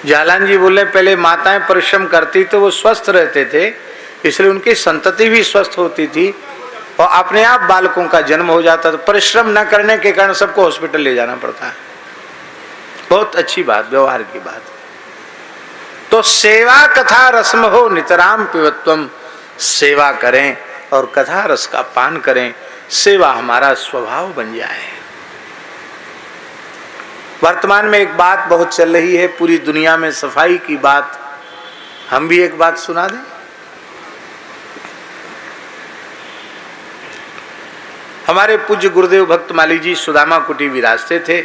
जालान जी बोले पहले माताएं परिश्रम करती तो वो स्वस्थ रहते थे, इसलिए उनकी संतति भी स्वस्थ होती थी और अपने आप बालकों का जन्म हो जाता था। परिश्रम न करने के कारण सबको हॉस्पिटल ले जाना पड़ता है। बहुत अच्छी बात, व्यवहार की बात। तो सेवा कथा रसम हो नितराम पिबत्वम, सेवा करें और कथा रस का पान करें, सेवा हमारा स्वभाव बन जाए। वर्तमान में एक बात बहुत चल रही है पूरी दुनिया में, सफाई की बात। हम भी एक बात सुना दें। हमारे पूज्य गुरुदेव भक्तमाली जी सुदामा कुटी विराजते थे,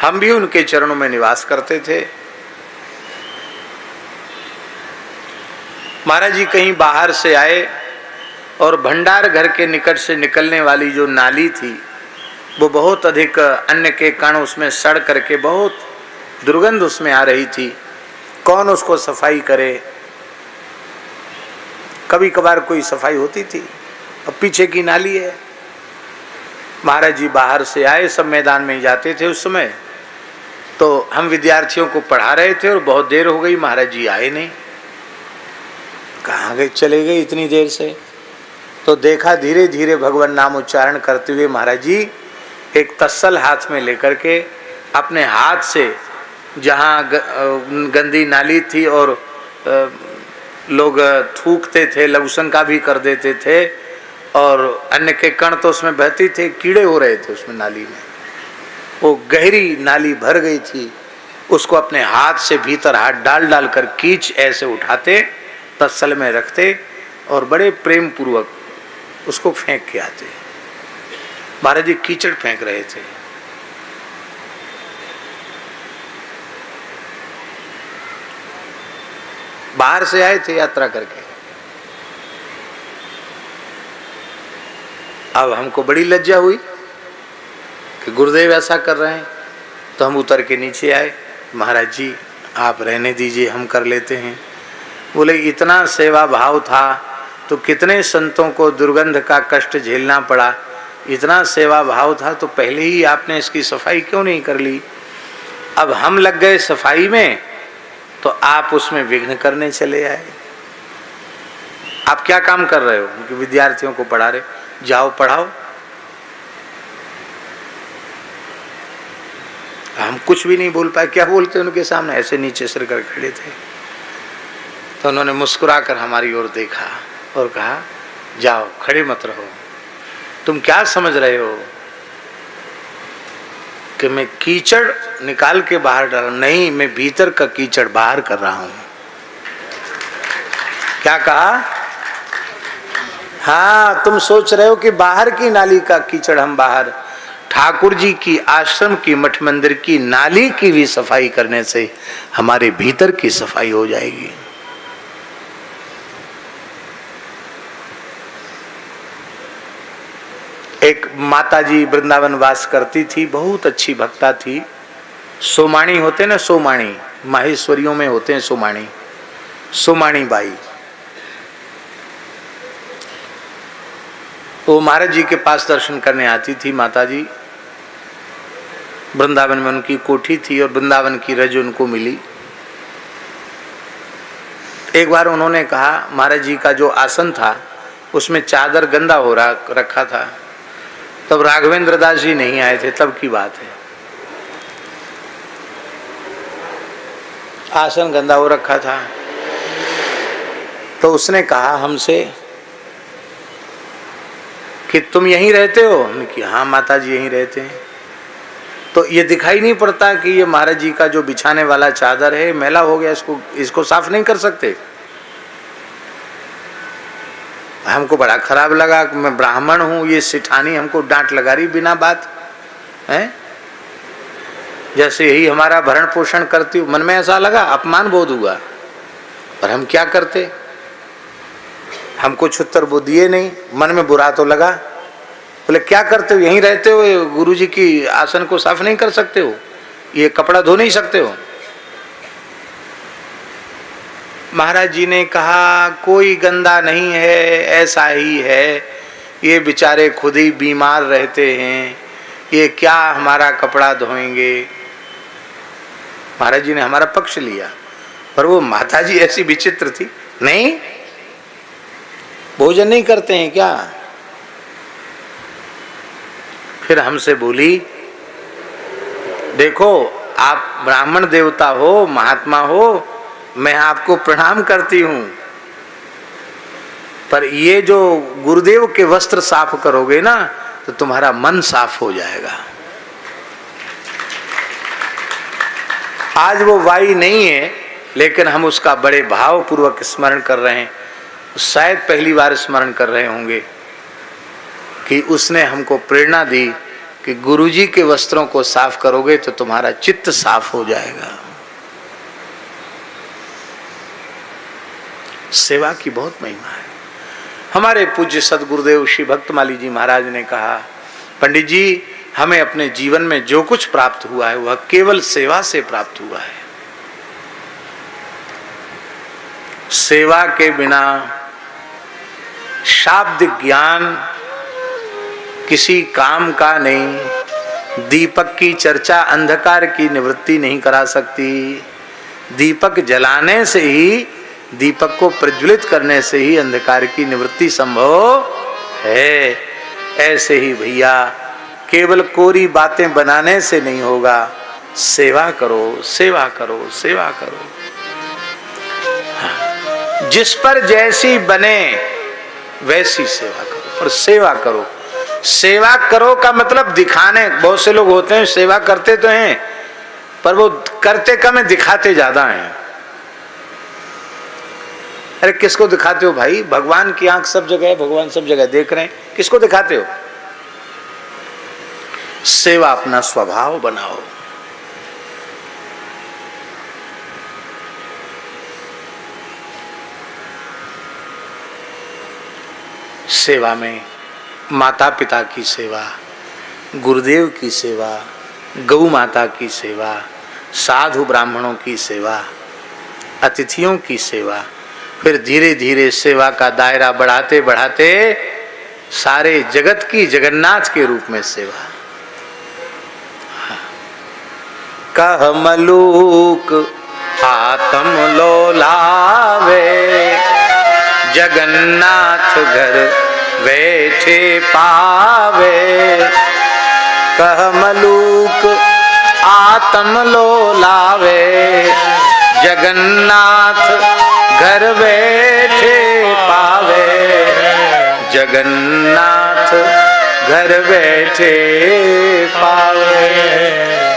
हम भी उनके चरणों में निवास करते थे। महाराज जी कहीं बाहर से आए और भंडार घर के निकट से निकलने वाली जो नाली थी वो बहुत अधिक अन्न के कण उसमें सड़ करके बहुत दुर्गंध उसमें आ रही थी। कौन उसको सफाई करे? कभी कभार कोई सफाई होती थी, अब पीछे की नाली है। महाराज जी बाहर से आए, सब मैदान में जाते थे उस समय, तो हम विद्यार्थियों को पढ़ा रहे थे और बहुत देर हो गई, महाराज जी आए नहीं। कहाँ गए, चले गए इतनी देर से? तो देखा धीरे धीरे भगवान नाम उच्चारण करते हुए महाराज जी एक तस्सल हाथ में लेकर के अपने हाथ से जहाँ गंदी नाली थी और लोग थूकते थे, लघुशंका का भी कर देते थे और अन्न के कण तो उसमें बहती थे, कीड़े हो रहे थे उसमें नाली में। वो गहरी नाली भर गई थी, उसको अपने हाथ से भीतर हाथ डाल डाल कर कीच ऐसे उठाते, तस्सल में रखते और बड़े प्रेम पूर्वक उसको फेंक के आते। महाराज जी कीचड़ फेंक रहे थे। बाहर से आए थे यात्रा करके। अब हमको बड़ी लज्जा हुई कि गुरुदेव ऐसा कर रहे हैं, तो हम उतर के नीचे आए। महाराज जी आप रहने दीजिए, हम कर लेते हैं। बोले इतना सेवा भाव था तो कितने संतों को दुर्गंध का कष्ट झेलना पड़ा, इतना सेवा भाव था तो पहले ही आपने इसकी सफाई क्यों नहीं कर ली? अब हम लग गए सफाई में तो आप उसमें विघ्न करने चले आए। आप क्या काम कर रहे हो? उनके विद्यार्थियों को पढ़ा रहे, जाओ पढ़ाओ। हम कुछ भी नहीं बोल पाए, क्या बोलते उनके सामने, ऐसे नीचे सिर कर खड़े थे। तो उन्होंने मुस्कुराकर हमारी ओर देखा और कहा जाओ खड़े मत रहो, तुम क्या समझ रहे हो कि मैं कीचड़ निकाल के बाहर डाल? नहीं, मैं भीतर का कीचड़ बाहर कर रहा हूं। क्या कहा? हाँ, तुम सोच रहे हो कि बाहर की नाली का कीचड़ हम बाहर, ठाकुर जी की, आश्रम की, मठ मंदिर की नाली की भी सफाई करने से हमारे भीतर की सफाई हो जाएगी। एक माता जी वृंदावन वास करती थी, बहुत अच्छी भक्ता थी। सोमाणी होते ना, सोमाणी, माहेश्वरियों में होते हैं सोमाणी, सोमाणी बाई। वो महाराज जी के पास दर्शन करने आती थी माता जी। वृंदावन में उनकी कोठी थी और वृंदावन की रज उनको मिली। एक बार उन्होंने कहा, महाराज जी का जो आसन था उसमें चादर गंदा हो रखा था, तब राघवेंद्र दास जी नहीं आए थे, तब की बात है। आसन गंदा हो रखा था तो उसने कहा हमसे कि तुम यहीं रहते हो? हमने कहा हाँ माता जी यहीं रहते हैं। तो ये दिखाई नहीं पड़ता कि ये महाराज जी का जो बिछाने वाला चादर है मैला हो गया, इसको साफ नहीं कर सकते? हमको बड़ा खराब लगा कि मैं ब्राह्मण हूँ, ये सिठानी हमको डांट लगा रही बिना बात है, जैसे यही हमारा भरण पोषण करती हूँ। मन में ऐसा लगा, अपमान बोध हुआ, पर हम क्या करते, हमको छुत्तर वो दिए नहीं, मन में बुरा तो लगा। बोले क्या करते हो, यहीं रहते हो, गुरु जी की आसन को साफ नहीं कर सकते हो, ये कपड़ा धो नहीं सकते हो? महाराज जी ने कहा कोई गंदा नहीं है, ऐसा ही है, ये बेचारे खुद ही बीमार रहते हैं, ये क्या हमारा कपड़ा धोएंगे। महाराज जी ने हमारा पक्ष लिया, पर वो माता जी ऐसी विचित्र थी, नहीं भोजन नहीं करते हैं क्या? फिर हमसे बोली, देखो आप ब्राह्मण देवता हो, महात्मा हो, मैं आपको प्रणाम करती हूं, पर ये जो गुरुदेव के वस्त्र साफ करोगे ना तो तुम्हारा मन साफ हो जाएगा। आज वो वाई नहीं है, लेकिन हम उसका बड़े भाव पूर्वक स्मरण कर रहे हैं। शायद पहली बार स्मरण कर रहे होंगे कि उसने हमको प्रेरणा दी कि गुरुजी के वस्त्रों को साफ करोगे तो तुम्हारा चित्त साफ हो जाएगा। सेवा की बहुत महिमा है। हमारे पूज्य सदगुरुदेव श्री भक्तमाली जी महाराज ने कहा, पंडित जी हमें अपने जीवन में जो कुछ प्राप्त हुआ है वह केवल सेवा से प्राप्त हुआ है। सेवा के बिना शाब्दिक ज्ञान किसी काम का नहीं। दीपक की चर्चा अंधकार की निवृत्ति नहीं करा सकती। दीपक जलाने से ही, दीपक को प्रज्वलित करने से ही अंधकार की निवृत्ति संभव है। ऐसे ही भैया केवल कोरी बातें बनाने से नहीं होगा। सेवा करो, सेवा करो, सेवा करो। हाँ। जिस पर जैसी बने वैसी सेवा करो, और सेवा करो। सेवा करो का मतलब दिखाने, बहुत से लोग होते हैं सेवा करते तो हैं पर वो करते कम है, दिखाते ज्यादा हैं। अरे किसको दिखाते हो भाई? भगवान की आंख सब जगह है, भगवान सब जगह देख रहे हैं, किसको दिखाते हो? सेवा अपना स्वभाव बनाओ। सेवा में माता पिता की सेवा, गुरुदेव की सेवा, गौ माता की सेवा, साधु ब्राह्मणों की सेवा, अतिथियों की सेवा, फिर धीरे धीरे सेवा का दायरा बढ़ाते बढ़ाते सारे जगत की जगन्नाथ के रूप में सेवा। कह मलूक आत्म लोलावे, जगन्नाथ घर बैठे पावे। कह मलूक आत्म लोलावे, जगन्नाथ घर बैठे पावे। जगन्नाथ घर बैठे पावे।